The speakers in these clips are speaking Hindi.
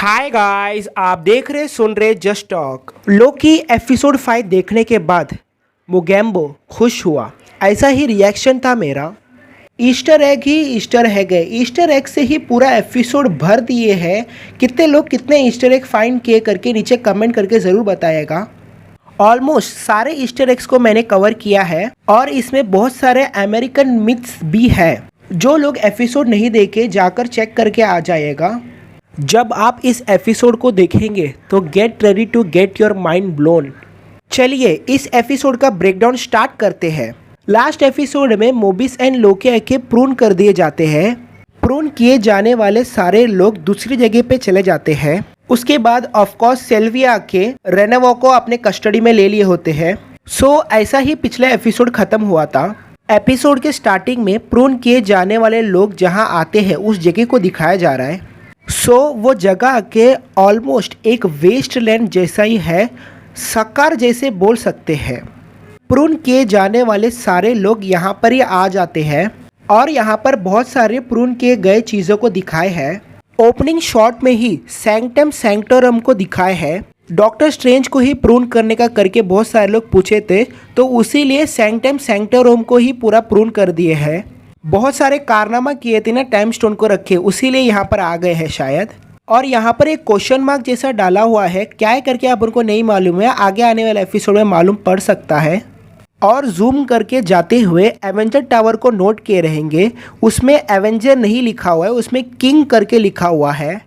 हाय गाइस, आप देख रहे सुन रहे जस्ट टॉक। लोकी एपिसोड 5 देखने के बाद मोगेम्बो खुश हुआ, ऐसा ही रिएक्शन था मेरा। ईस्टर एग ही ईस्टर एग है, ईस्टर एग से ही पूरा एपिसोड भर दिए हैं। कितने लोग कितने ईस्टर एग फाइंड किए करके नीचे कमेंट करके ज़रूर बताएगा। ऑलमोस्ट सारे ईस्टर एग्स को मैंने कवर किया है और इसमें बहुत सारे अमेरिकन मिथ्स भी है। जो लोग एपिसोड नहीं देखे जाकर चेक करके आ जाएगा। जब आप इस एपिसोड को देखेंगे तो get ready to get your mind blown. चलिए इस एपिसोड का ब्रेकडाउन स्टार्ट करते हैं। लास्ट एपिसोड में मोबिस एंड लोकी आके प्रून कर दिए जाते हैं। प्रून किए जाने वाले सारे लोग दूसरी जगह पे चले जाते हैं। उसके बाद ऑफकोर्स सेल्विया के रेनेवो को अपने कस्टडी में ले लिए होते हैं। सो ऐसा ही पिछला एपिसोड खत्म हुआ था। एपिसोड के स्टार्टिंग में प्रून किए जाने वाले लोग जहां आते हैं उस जगह को दिखाया जा रहा है। वो जगह के ऑलमोस्ट एक वेस्ट लैंड जैसा ही है, सकार जैसे बोल सकते हैं। प्रून किए जाने वाले सारे लोग यहाँ पर ही आ जाते हैं और यहाँ पर बहुत सारे प्रून किए गए चीज़ों को दिखाए हैं। ओपनिंग शॉट में ही सैंक्टम सैंक्टोरम को दिखाए हैं। डॉक्टर स्ट्रेंज को ही प्रून करने का करके बहुत सारे लोग पूछे थे, तो उसी लिए सैंक्टम सैंक्टोरम को ही पूरा प्रून कर दिए हैं। बहुत सारे कारनामा किए थे ना, टाइम स्टोन को रखे, उसीलिए यहाँ पर आ गए हैं शायद। और यहाँ पर एक क्वेश्चन मार्क जैसा डाला हुआ है, क्या है करके आप उनको नहीं मालूम है, आगे आने वाले एपिसोड में मालूम पड़ सकता है। और जूम करके जाते हुए एवेंजर टावर को नोट किए रहेंगे, उसमें एवेंजर नहीं लिखा हुआ है, उसमें किंग करके लिखा हुआ है,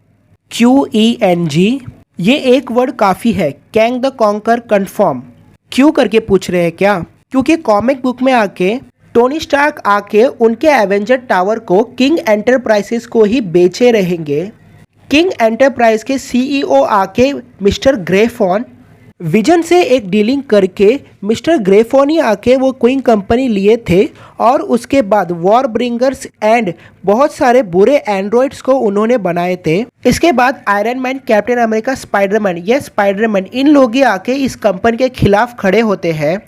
QENG। ये एक वर्ड काफ़ी है, कैंग द कॉन्कर कन्फर्म। क्यों करके पूछ रहे हैं क्या? क्योंकि कॉमिक बुक में आके टोनी स्टार्क आके उनके एवेंजर टावर को किंग एंटरप्राइजेस को ही बेचे रहेंगे। किंग एंटरप्राइज के CEO आके मिस्टर ग्रेफॉन विजन से एक डीलिंग करके मिस्टर ग्रेफॉन ही आके वो क्विंग कंपनी लिए थे और उसके बाद वॉर ब्रिंगर्स एंड बहुत सारे बुरे एंड्रॉइड्स को उन्होंने बनाए थे। इसके बाद iron man, captain America, Spiderman, ये स्पाइडरमैन इन लोग ही आके इस कंपनी के खिलाफ खड़े होते हैं।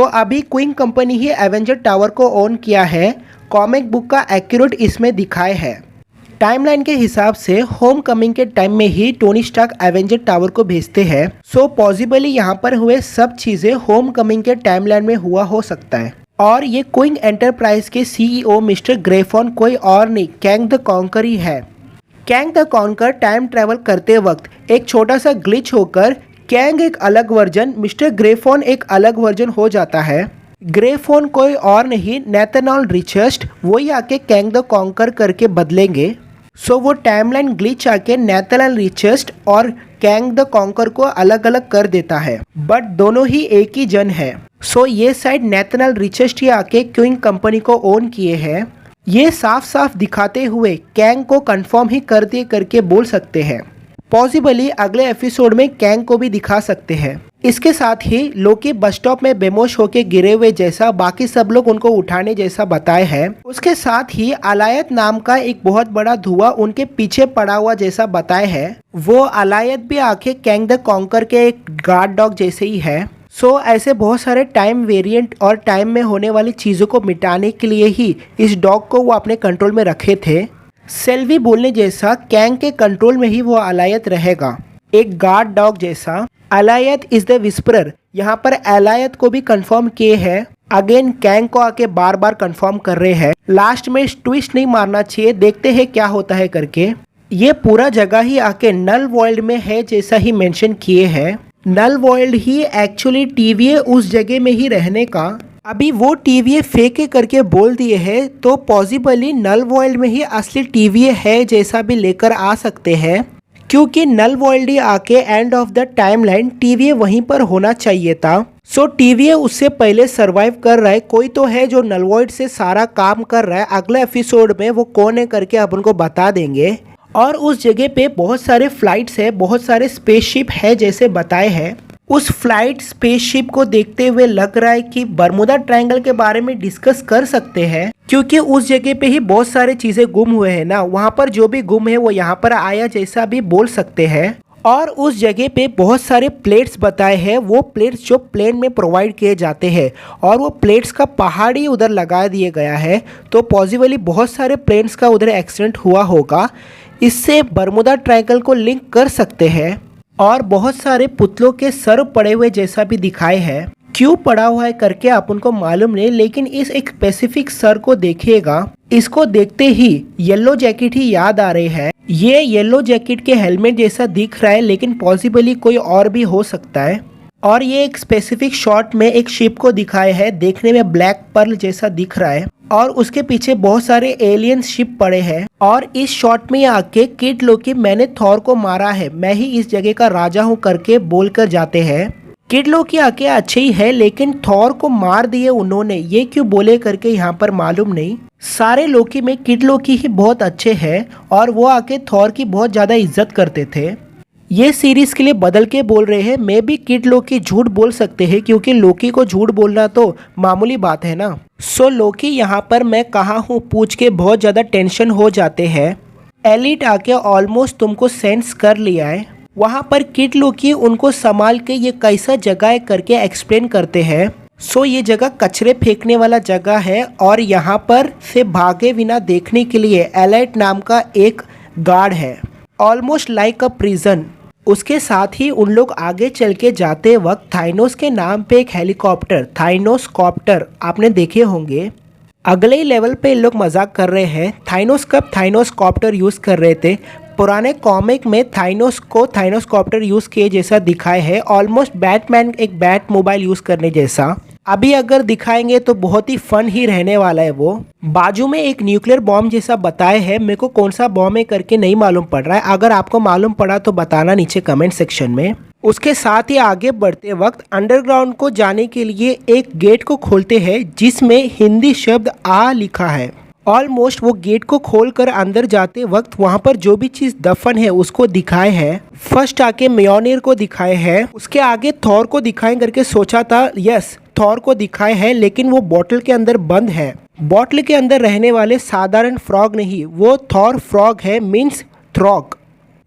अभी क्विंग कंपनी ही एवेंजर टावर को ओन किया है। कॉमिक बुक का एक्यूरेट इसमें दिखाए है। टाइमलाइन के हिसाब से होम कमिंग के टाइम में ही टोनी स्टार्क एवेंजर टावर को भेजते हैं। पॉसिबली यहाँ पर हुए सब चीजें होम कमिंग के टाइमलाइन में हुआ हो सकता है। और ये क्विंग एंटरप्राइज के CEO मिस्टर ग्रेफॉन कोई और नहीं, कैंग द कॉन्कर ही है। Kang the conquer time travel करते वक्त एक छोटा सा ग्लिच होकर कैंग एक अलग वर्जन, मिस्टर ग्रेफॉन एक अलग वर्जन हो जाता है। ग्रेफॉन कोई और नहीं, नेथनॉल रिचर्ड, वही आके कैंग द कॉन्कर करके बदलेंगे। वो टाइमलाइन ग्लिच आके नेथनॉल रिचर्ड और कैंग द कॉन्कर को अलग अलग कर देता है, बट दोनों ही एक ही जन है। ये साइड नेथनॉल रिचर्ड ही आके क्विंग कंपनी को ओन किए हैं। ये साफ साफ दिखाते हुए कैंग को कंफर्म ही कर दिए करके बोल सकते हैं। पॉसिबली अगले एपिसोड में कैंग को भी दिखा सकते हैं। इसके साथ ही लोकी बस स्टॉप में बेहोश होके गिरे हुए जैसा बाकी सब लोग उनको उठाने जैसा बताए हैं। उसके साथ ही अलायत नाम का एक बहुत बड़ा धुआं उनके पीछे पड़ा हुआ जैसा बताए हैं। वो अलायत भी आके कैंग द कॉन्कर के एक गार्ड डॉग जैसे ही है। ऐसे बहुत सारे टाइम वेरिएंट और टाइम में होने वाली चीज़ों को मिटाने के लिए ही इस डॉग को वो अपने कंट्रोल में रखे थे। सेल्वी बोलने जैसा कैंग के कंट्रोल में ही वो अलायत रहेगा, एक गार्ड डॉग जैसा। अलायत इज द विस्परर, यहाँ पर अलायत को भी कंफर्म किए हैं। अगेन कैंग को आके बार बार कंफर्म कर रहे हैं। लास्ट में ट्विस्ट नहीं मारना चाहिए, देखते हैं क्या होता है करके। ये पूरा जगह ही आके नल वर्ल्ड में है जैसा ही मेंशन किए हैं। नल वर्ल्ड ही एक्चुअली TVA उस जगह में ही रहने का। अभी वो TVA फेक करके बोल दिए हैं, तो पॉसिबली नल वर्ल्ड में ही असली TVA है जैसा भी लेकर आ सकते हैं। क्योंकि नल वर्ल्ड ही आके end of the timeline TVA वहीं पर होना चाहिए था। TVA उससे पहले सरवाइव कर रहा है। कोई तो है जो नल वर्ल्ड से सारा काम कर रहा है। अगले एपिसोड में वो कौन है करके अपन को बता देंगे। और उस जगह पे बहुत सारे फ्लाइट्स है, बहुत सारे स्पेसशिप है जैसे बताए हैं। उस फ्लाइट स्पेसशिप को देखते हुए लग रहा है कि बर्मुदा ट्रायंगल के बारे में डिस्कस कर सकते हैं, क्योंकि उस जगह पे ही बहुत सारे चीजें गुम हुए हैं ना। वहाँ पर जो भी गुम है वो यहाँ पर आया जैसा भी बोल सकते हैं। और उस जगह पे बहुत सारे प्लेट्स बताए हैं, वो प्लेट्स जो प्लेन में प्रोवाइड किए जाते हैं और वो प्लेट्स का पहाड़ ही उधर लगा दिया गया है। तो पॉसिबली बहुत सारे प्लेन्स का उधर एक्सीडेंट हुआ होगा। इससे बर्मुदा ट्रायंगल को लिंक कर सकते हैं। और बहुत सारे पुतलों के सर पड़े हुए जैसा भी दिखाए है। क्यों पड़ा हुआ है करके आप उनको मालूम नहीं, लेकिन इस एक स्पेसिफिक सर को देखिएगा। इसको देखते ही येलो जैकेट ही याद आ रही है। ये येलो जैकेट के हेलमेट जैसा दिख रहा है, लेकिन पॉसिबली कोई और भी हो सकता है। और ये एक स्पेसिफिक शॉट में एक शिप को दिखाया है, देखने में ब्लैक पर्ल जैसा दिख रहा है। और उसके पीछे बहुत सारे एलियन शिप पड़े हैं। और इस शॉट में आके किड लोकी मैंने थॉर को मारा है, मैं ही इस जगह का राजा हूँ करके बोलकर जाते हैं। किड लोकी आके अच्छे ही है, लेकिन थॉर को मार दिए उन्होंने, ये क्यों बोले करके यहाँ पर मालूम नहीं। सारे लोकी में किड लोकी ही बहुत अच्छे हैं और वो आके थॉर की बहुत ज्यादा इज्जत करते थे। ये सीरीज के लिए बदल के बोल रहे हैं, मैं भी किड लोकी झूठ बोल सकते हैं, क्योंकि लोकी को झूठ बोलना तो मामूली बात है ना। सो लोकी यहाँ पर मैं कहाँ हूँ पूछ के बहुत ज्यादा टेंशन हो जाते हैं। एलिट आके ऑलमोस्ट तुमको सेंस कर लिया है। वहाँ पर किड लोकी उनको संभाल के ये कैसा जगह है करके एक्सप्लेन करते हैं। सो ये जगह कचरे फेंकने वाला जगह है और यहाँ पर से भागे बिना देखने के लिए एलाइट नाम का एक गार्ड है, ऑलमोस्ट लाइक अ प्रिजन। उसके साथ ही उन लोग आगे चल के जाते वक्त थाइनोस के नाम पे एक हेलीकॉप्टर, थाइनोस कॉप्टर आपने देखे होंगे। अगले ही लेवल पे लोग मजाक कर रहे हैं। थाइनोस कब थाइनोस कॉप्टर यूज कर रहे थे? पुराने कॉमिक में थाइनोस को थाइनोस कॉप्टर यूज किए जैसा दिखाए है, ऑलमोस्ट बैटमैन एक बैट मोबाइल यूज करने जैसा। अभी अगर दिखाएंगे तो बहुत ही फन ही रहने वाला है। वो बाजू में एक न्यूक्लियर बॉम्ब जैसा बताए है, मेरे को कौन सा बॉम्ब है करके नहीं मालूम पड़ रहा है। अगर आपको मालूम पड़ा तो बताना नीचे कमेंट सेक्शन में। उसके साथ ही आगे बढ़ते वक्त अंडरग्राउंड को जाने के लिए एक गेट को खोलते हैं जिसमें हिंदी शब्द आ लिखा है। ऑलमोस्ट वो गेट को खोलकर अंदर जाते वक्त वहाँ पर जो भी चीज दफन है उसको दिखाए है। फर्स्ट आके म्योनिर को दिखाए है, उसके आगे थॉर को दिखाए करके सोचा था। यस, थॉर को दिखाए है, लेकिन वो बॉटल के अंदर बंद है। बॉटल के अंदर रहने वाले साधारण फ्रॉग नहीं, वो थॉर फ्रॉग है, मीन्स थ्रॉग।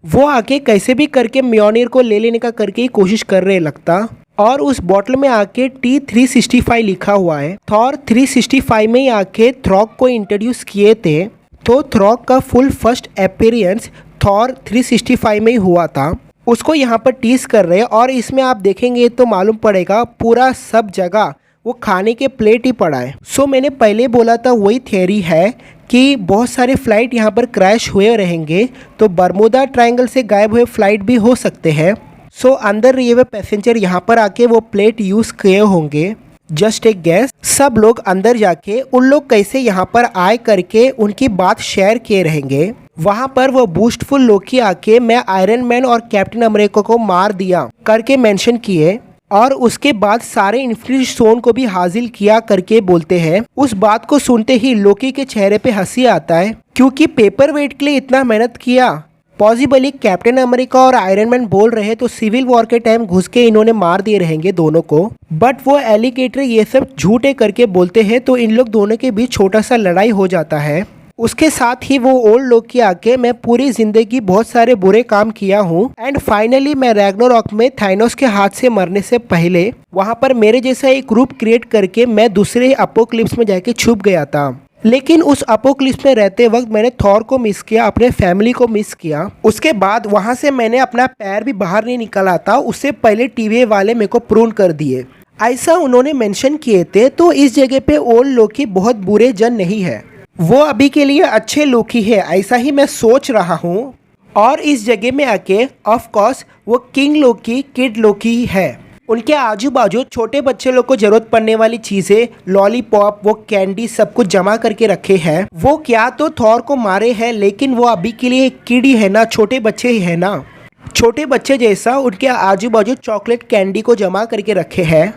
वो आके कैसे भी करके म्योनिर को ले लेने का करके ही कोशिश कर रहे लगता। और उस बॉटल में आके T365 लिखा हुआ है। थॉर 365 में ही आके थ्रॉग को इंट्रोड्यूस किए थे, तो थ्रॉग का फुल फर्स्ट अपीयरेंस थॉर 365 में ही हुआ था। उसको यहाँ पर टीज कर रहे हैं और इसमें आप देखेंगे तो मालूम पड़ेगा पूरा सब जगह वो खाने के प्लेट ही पड़ा है। सो मैंने पहले बोला था वही थियरी है कि बहुत सारे फ्लाइट यहाँ पर क्रैश हुए रहेंगे, तो बर्मुदा ट्रायंगल से गायब हुए फ्लाइट भी हो सकते हैं। सो अंदर रहे हुए पैसेंजर यहाँ पर आके वो प्लेट यूज किए होंगे। जस्ट एक गैस। सब लोग अंदर जाके उन लोग कैसे यहाँ पर आए करके उनकी बात शेयर किए रहेंगे। वहाँ पर वो बूस्टफुल लोकी आके मैं आयरन मैन और कैप्टन अमेरिका को मार दिया करके मेंशन किए, और उसके बाद सारे इन्फिनिटी स्टोन को भी हासिल किया करके बोलते हैं। उस बात को सुनते ही लोकी के चेहरे पे हंसी आता है, क्योंकि पेपर वेट के लिए इतना मेहनत किया। पॉसिबली कैप्टन अमेरिका और आयरन मैन बोल रहे हैं तो सिविल वॉर के टाइम घुस के इन्होंने मार दिए रहेंगे दोनों को, बट वो एलिगेटर ये सब झूठे करके बोलते हैं, तो इन लोग दोनों के बीच छोटा सा लड़ाई हो जाता है। उसके साथ ही वो ओल्ड लोग की आके मैं पूरी जिंदगी बहुत सारे बुरे काम किया हूँ एंड फाइनली मैं रैग्नारोक में थाइनोस के हाथ से मरने से पहले वहाँ पर मेरे जैसा एक ग्रुप क्रिएट करके मैं दूसरे अपोक्लिप्स में जाके छुप गया था। लेकिन उस अपोक्लिप्स में रहते वक्त मैंने थॉर को मिस किया, अपने फैमिली को मिस किया। उसके बाद वहाँ से मैंने अपना पैर भी बाहर नहीं निकाला था, उससे पहले टीवी वाले मेरे को प्रून कर दिए, ऐसा उन्होंने मेंशन किए थे। तो इस जगह पे ओल्ड लोकी बहुत बुरे जन नहीं है, वो अभी के लिए अच्छे लोकी है, ऐसा ही मैं सोच रहा हूँ। और इस जगह में आके ऑफ कोर्स वो किंग लोकी, किड लोकी है। उनके आजू बाजू छोटे बच्चे लोग को जरूरत पड़ने वाली चीजें, लॉलीपॉप, वो कैंडी सब कुछ जमा करके रखे हैं। वो क्या तो थॉर को मारे हैं, लेकिन वो अभी के लिए एक किड ही है ना, छोटे बच्चे ही है ना, छोटे बच्चे जैसा उनके आजू बाजू चॉकलेट कैंडी को जमा करके रखे हैं।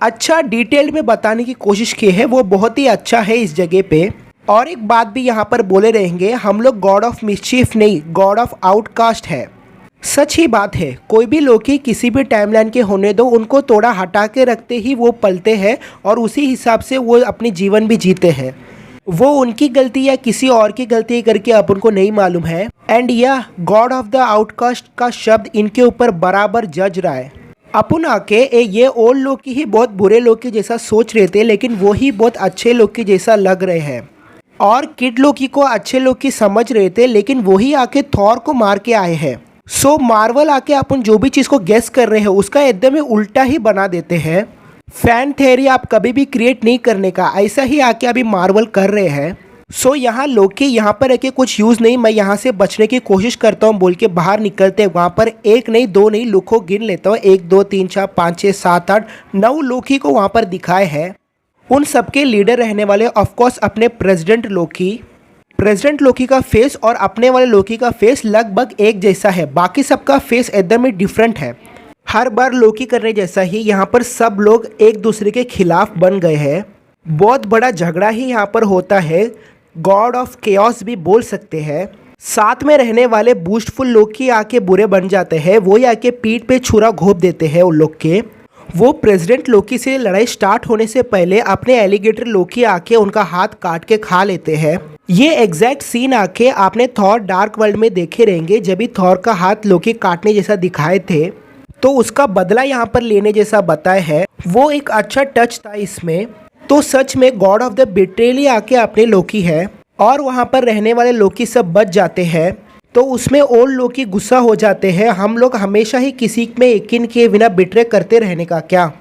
अच्छा डिटेल में बताने की कोशिश की है, वो बहुत ही अच्छा है इस जगह पे। और एक बात भी यहाँ पर बोले रहेंगे, हम लोग गॉड ऑफ मिस्चीफ नहीं, गॉड ऑफ आउटकास्ट है। सच ही बात है, कोई भी लोकी किसी भी टाइमलाइन के होने दो, उनको थोड़ा हटा के रखते ही वो पलते हैं और उसी हिसाब से वो अपनी जीवन भी जीते हैं। वो उनकी गलती या किसी और की गलती करके अपन को नहीं मालूम है। एंड यह गॉड ऑफ द आउटकास्ट का शब्द इनके ऊपर बराबर जज रहा है। अपन आके ये ओल्ड लोकी ही बहुत बुरे लोकी जैसा सोच रहे थे, लेकिन वो ही बहुत अच्छे लोकी जैसा लग रहे हैं। और किड लोकी को अच्छे लोकी समझ रहे थे, लेकिन वही आके थॉर को मार के आए हैं। सो मार्वल आके अपन जो भी चीज़ को गेस कर रहे हैं उसका एकदम ही उल्टा ही बना देते हैं। फैन थ्योरी आप कभी भी क्रिएट नहीं करने का, ऐसा ही आके अभी मार्वल कर रहे हैं। सो यहाँ लोकी यहाँ पर रखे कुछ यूज़ नहीं, मैं यहाँ से बचने की कोशिश करता हूँ बोल के बाहर निकलते हैं। वहाँ पर एक नहीं दो नहीं लोको गिन लेता हूँ, 1 2 3 4 5 6 7 8 9 लोकी को वहाँ पर दिखाए हैं। उन सबके लीडर रहने वाले ऑफकोर्स अपने प्रेसिडेंट लोकी का फेस और अपने वाले लोकी का फेस लगभग एक जैसा है, बाकी सबका फेस एकदम ही डिफरेंट है। हर बार लोकी करने जैसा ही यहाँ पर सब लोग एक दूसरे के खिलाफ बन गए हैं। बहुत बड़ा झगड़ा ही यहाँ पर होता है, गॉड ऑफ केओस भी बोल सकते हैं। साथ में रहने वाले बूस्टफुल लोकी आके बुरे बन जाते हैं, वही आके पीठ पे छुरा घोंप देते हैं उन लोग के। वो प्रेसिडेंट लोकी से लड़ाई स्टार्ट होने से पहले अपने एलिगेटर लोकी आके उनका हाथ काट के खा लेते हैं। ये एग्जैक्ट सीन आके आपने थॉर डार्क वर्ल्ड में देखे रहेंगे, जब भी थॉर का हाथ लोकी काटने जैसा दिखाए थे तो उसका बदला यहाँ पर लेने जैसा बताया है। वो एक अच्छा टच था इसमें। तो सच में गॉड ऑफ द बिट्रेयल आके अपने लोकी है और वहाँ पर रहने वाले लोकी सब बच जाते हैं। तो उसमें ओल्ड लोकी गुस्सा हो जाते हैं, हम लोग हमेशा ही किसी में यकीन किए बिना बिट्रे करते रहने का क्या,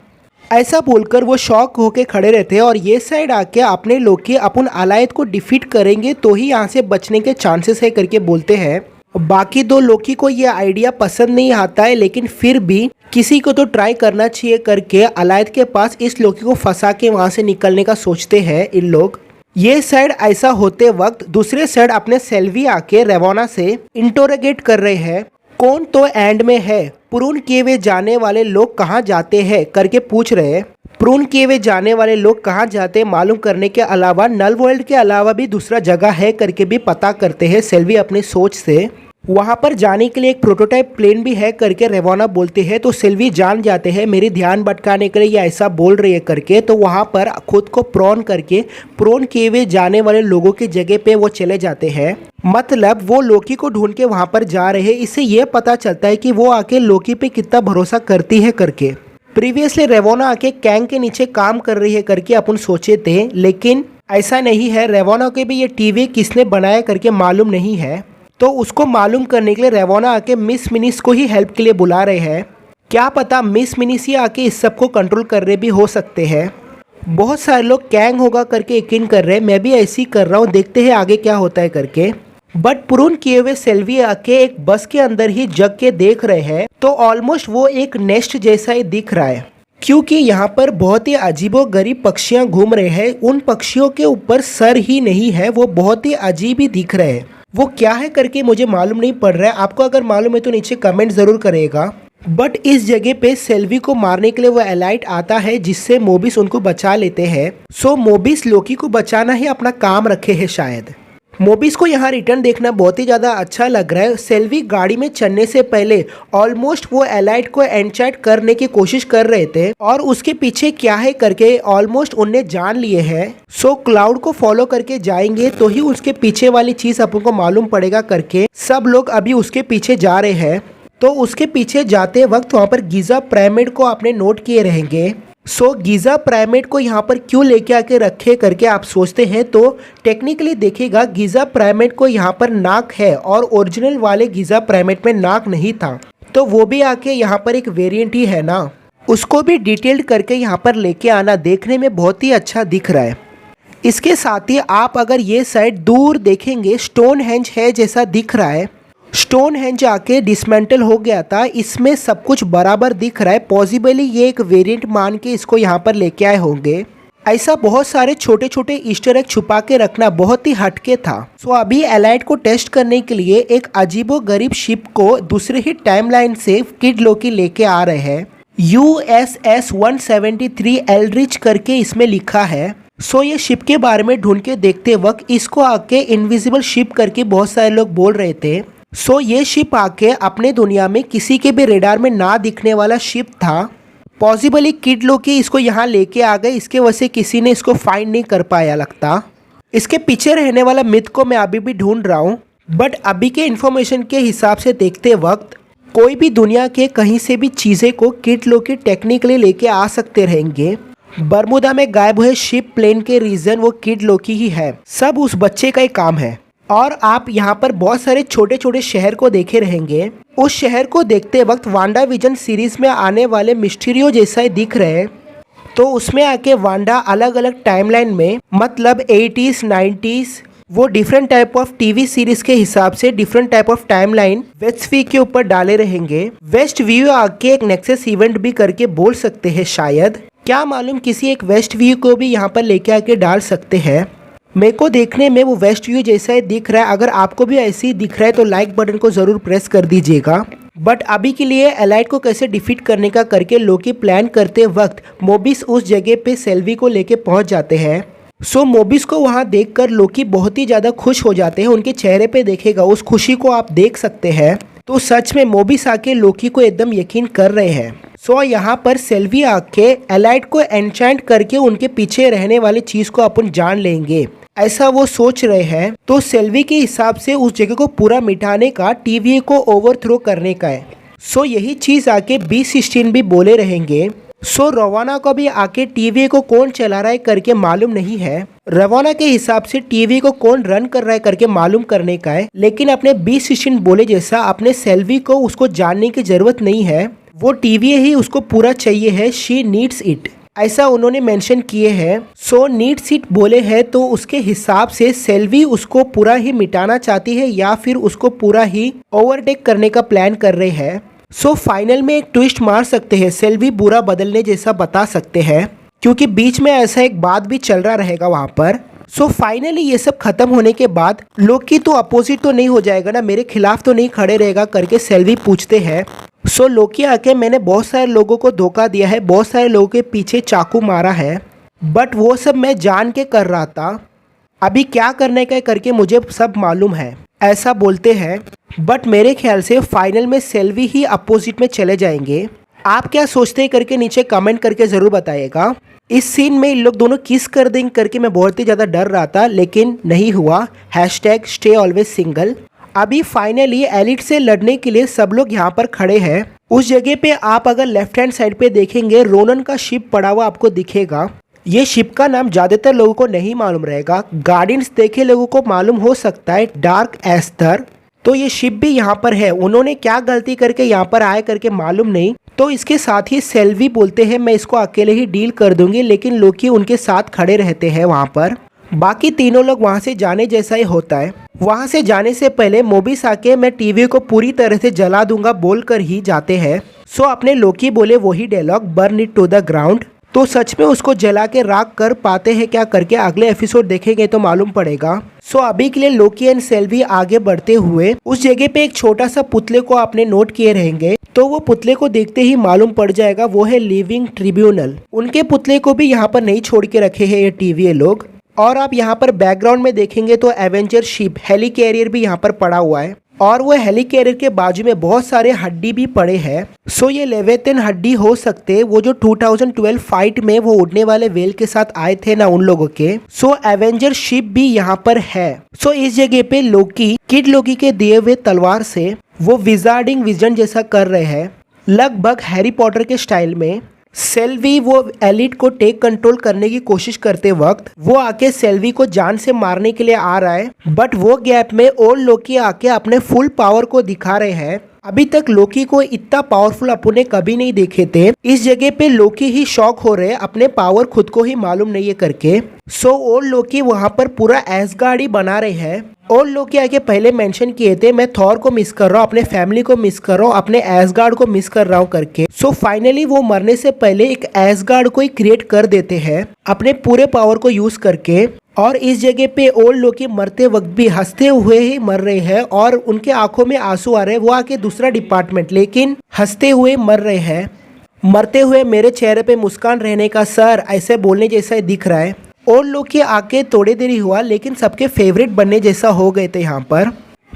ऐसा बोलकर वो शॉक होके खड़े रहते हैं। और ये साइड आके अपने लोकी अपन अलायद को डिफीट करेंगे तो ही यहाँ से बचने के चांसेस है करके बोलते हैं। बाकी दो लोकी को ये आइडिया पसंद नहीं आता है, लेकिन फिर भी किसी को तो ट्राई करना चाहिए करके अलायद के पास इस लोकी को फंसा के वहाँ से निकलने का सोचते हैं इन लोग। ये साइड ऐसा होते वक्त दूसरे साइड अपने सेल्वी आके रेवाना से इंटरोगेट कर रहे हैं। कौन तो एंड में है, प्रून किए हुए जाने वाले लोग कहाँ जाते हैं करके पूछ रहे हैं। प्रून किए हुए जाने वाले लोग कहाँ जाते हैं मालूम करने के अलावा नल वर्ल्ड के अलावा भी दूसरा जगह है करके भी पता करते हैं सेल्वी अपनी सोच से। वहाँ पर जाने के लिए एक प्रोटोटाइप प्लेन भी है करके रेवाना बोलते हैं। तो सेल्वी जान जाते हैं मेरी ध्यान भटकाने के लिए ये ऐसा बोल रही है करके। तो वहाँ पर खुद को प्रोन करके प्रोन किए हुए जाने वाले लोगों की जगह पे वो चले जाते हैं। मतलब वो लोकी को ढूंढ के वहाँ पर जा रहे हैं। इससे ये पता चलता है कि वो आके लोकी पे कितना भरोसा करती है करके। प्रीवियसली रेवाना आके कैंग के नीचे काम कर रही है करके अपन सोचे थे, लेकिन ऐसा नहीं है। रेवाना के भी ये टीवी किसने बनाया करके मालूम नहीं है। तो उसको मालूम करने के लिए रेवाना आके मिस मिनिस को ही हेल्प के लिए बुला रहे हैं। क्या पता मिस मिनिस ही आके इस सब को कंट्रोल कर रहे भी हो सकते हैं। बहुत सारे लोग कैंग होगा करके यकीन कर रहे हैं, मैं भी ऐसे ही कर रहा हूँ, देखते हैं आगे क्या होता है करके। बट प्रून किए हुए सेल्वी आके एक बस के अंदर ही जग के देख रहे हैं तो ऑलमोस्ट वो एक नेस्ट जैसा ही दिख रहा है, क्योंकि यहाँ पर बहुत ही अजीबो गरीब पक्षियाँ घूम रहे हैं। उन पक्षियों के ऊपर सर ही नहीं है, वो बहुत ही अजीब ही दिख रहे हैं। वो क्या है करके मुझे मालूम नहीं पड़ रहा है, आपको अगर मालूम है तो नीचे कमेंट जरूर करेगा। बट इस जगह पे सेल्वी को मारने के लिए वो एलाइट आता है जिससे मोबिस उनको बचा लेते हैं। सो मोबिस लोकी को बचाना ही अपना काम रखे है शायद। मोबिस को यहाँ रिटर्न देखना बहुत ही ज़्यादा अच्छा लग रहा है। सेल्वी गाड़ी में चढ़ने से पहले ऑलमोस्ट वो एलाइट को एनचैट करने की कोशिश कर रहे थे और उसके पीछे क्या है करके ऑलमोस्ट उनने जान लिए हैं। सो क्लाउड को फॉलो करके जाएंगे तो ही उसके पीछे वाली चीज़ अपन को मालूम पड़ेगा करके सब लोग अभी उसके पीछे जा रहे हैं। तो उसके पीछे जाते वक्त वहाँ पर गीजा पिरामिड को आपने नोट किए रहेंगे। सो गीजा पिरामिड को यहाँ पर क्यों लेके आके रखे करके आप सोचते हैं, तो टेक्निकली देखिएगा गीजा पिरामिड को यहाँ पर नाक है और ओरिजिनल वाले गीजा पिरामिड में नाक नहीं था। तो वो भी आके यहाँ पर एक वेरिएंट ही है ना, उसको भी डिटेल्ड करके यहाँ पर लेके आना देखने में बहुत ही अच्छा दिख रहा है। इसके साथ ही आप अगर ये साइड दूर देखेंगे स्टोन हेंज है जैसा दिख रहा है। स्टोन हेंज आके डिसमेंटल हो गया था, इसमें सब कुछ बराबर दिख रहा है। पॉसिबली ये एक वेरिएंट मान के इसको यहाँ पर लेके आए होंगे। ऐसा बहुत सारे छोटे छोटे ईस्टर एग छुपा के रखना बहुत ही हटके था। सो अभी एलाइट को टेस्ट करने के लिए एक अजीबो गरीब शिप को दूसरे ही टाइमलाइन से किड लोकी लेके आ रहे हैं। USS 173 एल्ड्रिच करके इसमें लिखा है। सो ये शिप के बारे में ढूंढ के देखते वक्त इसको आके इनविजिबल शिप करके बहुत सारे लोग बोल रहे थे। सो ये शिप आके अपने दुनिया में किसी के भी रेडार में ना दिखने वाला शिप था। पॉसिबली किड लोकी इसको यहाँ लेके आ गए, इसके वजह से किसी ने इसको फाइंड नहीं कर पाया लगता। इसके पीछे रहने वाला मिथ को मैं अभी भी ढूंढ रहा हूँ, बट अभी के इन्फॉर्मेशन के हिसाब से देखते वक्त कोई भी दुनिया के कहीं से भी चीज़ें को किड लोकी टेक्निकली लेके आ सकते रहेंगे। बर्मुदा में गायब हुए शिप प्लेन के रीजन वो किड लोकी ही है। सब उस बच्चे का ही काम है। और आप यहाँ पर बहुत सारे छोटे छोटे शहर को देखे रहेंगे। उस शहर को देखते वक्त वांडा विजन सीरीज में आने वाले मिस्टीरियो जैसा ही दिख रहे हैं। तो उसमें आके वांडा अलग अलग टाइमलाइन में, मतलब 80s 90s, वो different type of TV series के हिसाब से different type of timeline Westview के ऊपर डाले रहेंगे। वेस्ट व्यू आके एक नेक्सस इवेंट भी करके बोल सकते हैं शायद, क्या मालूम किसी एक वेस्ट व्यू को भी यहाँ पर लेके आके डाल सकते हैं। मेरे को देखने में वो वेस्ट व्यू जैसा ही दिख रहा है। अगर आपको भी ऐसे ही दिख रहा है तो लाइक बटन को जरूर प्रेस कर दीजिएगा। बट अभी के लिए एलाइट को कैसे डिफीट करने का करके लोकी प्लान करते वक्त मोबिस उस जगह पे सेल्वी को लेके पहुंच जाते हैं। सो मोबिस को वहां देखकर लोकी बहुत ही ज्यादा खुश हो जाते हैं। उनके चेहरे पे देखेगा उस खुशी को आप देख सकते हैं। तो सच में मोबिस आके लोकी को एकदम यकीन कर रहे हैं। सो यहाँ पर सेल्वी आके एलाइट को एनचैंट करके उनके पीछे रहने वाली चीज को अपन जान लेंगे, ऐसा वो सोच रहे हैं। तो सेल्वी के हिसाब से उस जगह को पूरा मिटाने का, टीवी को ओवरथ्रो करने का है। सो यही चीज आके B16 भी बोले रहेंगे। सो रवाना को भी आके टीवी को कौन चला रहा है करके मालूम नहीं है। रवाना के हिसाब से टीवी को कौन रन कर रहा है करके मालूम करने का है। लेकिन अपने B16 बोले जैसा अपने सेल्वी को उसको जानने की जरूरत नहीं है, वो टीवी ही उसको पूरा चाहिए है। शी नीड्स इट, ऐसा उन्होंने मेंशन किए हैं। सो नीड्स इट बोले हैं तो उसके हिसाब से सेल्वी उसको पूरा ही मिटाना चाहती है या फिर उसको पूरा ही ओवरटेक करने का प्लान कर रहे हैं। सो फाइनल में एक ट्विस्ट मार सकते हैं, सेल्वी बुरा बदलने जैसा बता सकते हैं, क्योंकि बीच में ऐसा एक बात भी चल रहा रहेगा वहां पर। सो फाइनली ये सब खत्म होने के बाद लोकी तो अपोजिट तो नहीं हो जाएगा ना, मेरे खिलाफ तो नहीं खड़े रहेगा करके सेल्वी पूछते हैं। सो लोकी आके मैंने बहुत सारे लोगों को धोखा दिया है, बहुत सारे लोगों के पीछे चाकू मारा है, बट वो सब मैं जान के कर रहा था। अभी क्या करने का करके मुझे सब मालूम है, ऐसा बोलते हैं। बट मेरे ख्याल से फाइनल में सेल्वी ही अपोजिट में चले जाएंगे। आप क्या सोचते हैं करके नीचे कमेंट करके ज़रूर बताइएगा। इस सीन में इन लोग दोनों किस कर देंगे करके मैं बहुत ही ज़्यादा डर रहा था, लेकिन नहीं हुआ। #stay always single। अभी फाइनली एलिट से लड़ने के लिए सब लोग यहाँ पर खड़े हैं। उस जगह पे आप अगर लेफ्ट हैंड साइड पे देखेंगे रोनन का शिप पड़ा हुआ आपको दिखेगा। ये शिप का नाम ज्यादातर लोगों को नहीं मालूम रहेगा, गार्डियंस देखे लोगों को मालूम हो सकता है, डार्क एस्थर। तो ये शिप भी यहाँ पर है। उन्होंने क्या गलती करके यहाँ पर आए करके मालूम नहीं। तो इसके साथ ही सेल्वी बोलते हैं मैं इसको अकेले ही डील कर दूंगी, लेकिन लोकी उनके साथ खड़े रहते हैं वहाँ पर। बाकी तीनों लोग वहाँ से जाने जैसा ही होता है। वहाँ से जाने से पहले मोबिस आके मैं टीवी को पूरी तरह से जला दूंगा बोलकर ही जाते हैं। सो अपने लोकी बोले वही dialogue, burn it to the ground. तो सच में उसको जला के राख कर पाते हैं क्या करके अगले एपिसोड देखेंगे तो मालूम पड़ेगा। सो अभी के लिए लोकी एंड सेल्वी आगे बढ़ते हुए उस जगह पे एक छोटा सा पुतले को आपने नोट किए रहेंगे। तो वो पुतले को देखते ही मालूम पड़ जाएगा वो है लिविंग ट्रिब्यूनल। उनके पुतले को भी यहाँ पर नहीं छोड़ के रखे हैं ये टीवी लोग। और आप यहाँ पर बैकग्राउंड में देखेंगे तो एवेंजर शिप हेली कैरियर भी यहाँ पर पड़ा हुआ है, और वो हेली कैरियर के बाजू में बहुत सारे हड्डी भी पड़े हैं। सो ये लेवियथन हड्डी हो सकते हैं, वो जो 2012 फाइट में वो उड़ने वाले वेल के साथ आए थे ना उन लोगों के। सो एवेंजर शिप भी यहाँ पर है। सो इस जगह पे लोकी किड लोकी के दिए हुए तलवार से वो विजार्डिंग विजन जैसा कर रहे हैं, लगभग हैरी पॉटर के स्टाइल में। सेल्वी वो एलिट को टेक कंट्रोल करने की कोशिश करते वक्त वो आके सेल्वी को जान से मारने के लिए आ रहा है, बट वो गैप में ओल्ड लोकी आके अपने फुल पावर को दिखा रहे हैं। अभी तक लोकी को इतना पावरफुल अपन ने कभी नहीं देखे थे। इस जगह पे लोकी ही शॉक हो रहे हैं, अपने पावर खुद को ही मालूम नहीं है करके। सो ओल्ड लोकी वहाँ पर पूरा एसगार्ड ही बना रहे हैं। ओल्ड लोकी आके पहले मेंशन किए थे मैं थॉर को मिस कर रहा हूँ, अपने फैमिली को मिस कर रहा हूँ, अपने एसगार्ड को मिस कर रहा हूँ करके। सो फाइनली वो मरने से पहले एक एसगार्ड को ही क्रिएट कर देते हैं अपने पूरे पावर को यूज करके। और इस जगह पे ओल्ड लोकी मरते वक्त भी हंसते हुए ही मर रहे हैं और उनके आंखों में आंसू आ रहे हैं। वो आके दूसरा डिपार्टमेंट लेकिन हंसते हुए मर रहे हैं। मरते हुए मेरे चेहरे पे मुस्कान रहने का सर, ऐसे बोलने जैसा ही दिख रहा है। ओल्ड लोकी आके थोड़ी देरी हुआ लेकिन सबके फेवरेट बनने जैसा हो गए थे यहाँ पर।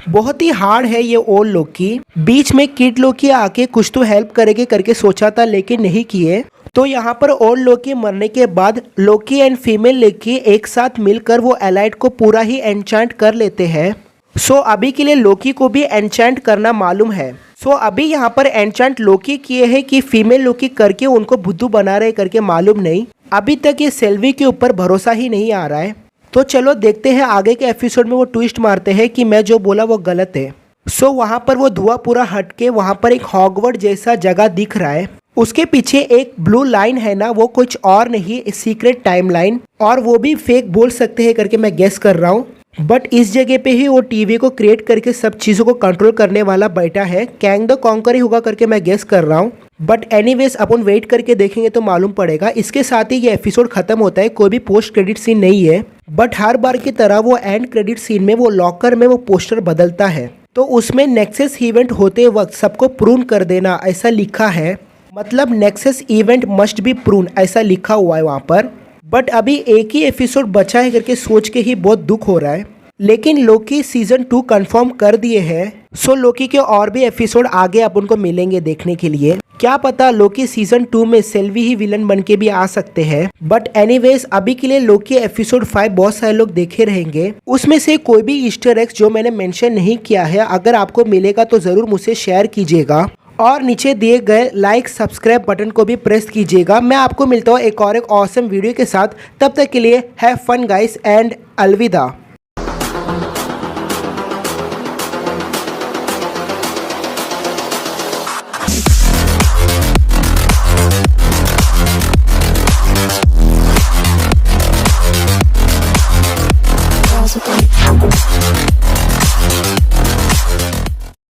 बहुत ही हार्ड है ये ओल्ड लोकी। बीच में किड लोकी आके कुछ तो हेल्प करेंगे करके सोचा था लेकिन नहीं किए। तो यहाँ पर ओल्ड लोकी मरने के बाद लोकी एंड फीमेल लोकी एक साथ मिलकर वो एलाइट को पूरा ही एनचैंट कर लेते हैं। सो अभी के लिए लोकी को भी एनचैंट करना मालूम है। सो अभी यहाँ पर एनचैंट लोकी किए हैं कि फीमेल लोकी करके उनको बुद्धू बना रहे करके मालूम नहीं। अभी तक ये सेल्वी के ऊपर भरोसा ही नहीं आ रहा है। तो चलो देखते हैं आगे के एपिसोड में वो ट्विस्ट मारते हैं कि मैं जो बोला वो गलत है। सो वहाँ पर वो धुआं पूरा हट के वहाँ पर एक हॉगवर्ड जैसा जगह दिख रहा है। उसके पीछे एक ब्लू लाइन है ना, वो कुछ और नहीं, सीक्रेट टाइमलाइन, और वो भी फेक बोल सकते हैं करके मैं गेस कर रहा हूँ। बट इस जगह पे ही वो टीवी को क्रिएट करके सब चीज़ों को कंट्रोल करने वाला बैठा है। कैंग द कॉन्कर ही होगा करके मैं गेस कर रहा हूँ। बट एनीवेज अपन वेट करके देखेंगे तो मालूम पड़ेगा। इसके साथ ही ये एपिसोड खत्म होता है, कोई भी पोस्ट क्रेडिट सीन नहीं है। बट हर बार की तरह वो एंड क्रेडिट सीन में वो लॉकर में वो पोस्टर बदलता है, तो उसमें नेक्सस इवेंट होते वक्त सबको प्रून कर देना ऐसा लिखा है। मतलब nexus event must be prune ऐसा लिखा हुआ है वहाँ पर। बट अभी एक ही एपिसोड बचा है करके सोच के ही बहुत दुख हो रहा है। लेकिन लोकी सीजन 2 कंफर्म कर दिए हैं। सो लोकी के और भी एपिसोड आगे अपन को मिलेंगे देखने के लिए। क्या पता लोकी सीजन 2 में सेल्वी ही विलन बन के भी आ सकते हैं। बट एनीवेज अभी के लिए लोकी एपिसोड 5 बहुत सारे लोग देखे रहेंगे। उसमें से कोई भी ईस्टर एग्स जो मैंने मेंशन नहीं किया है, अगर आपको मिलेगा तो जरूर मुझसे शेयर कीजिएगा और नीचे दिए गए लाइक सब्सक्राइब बटन को भी प्रेस कीजिएगा। मैं आपको मिलता हूँ एक और ऑसम वीडियो के साथ। तब तक के लिए हैव फन गाइस एंड अलविदा।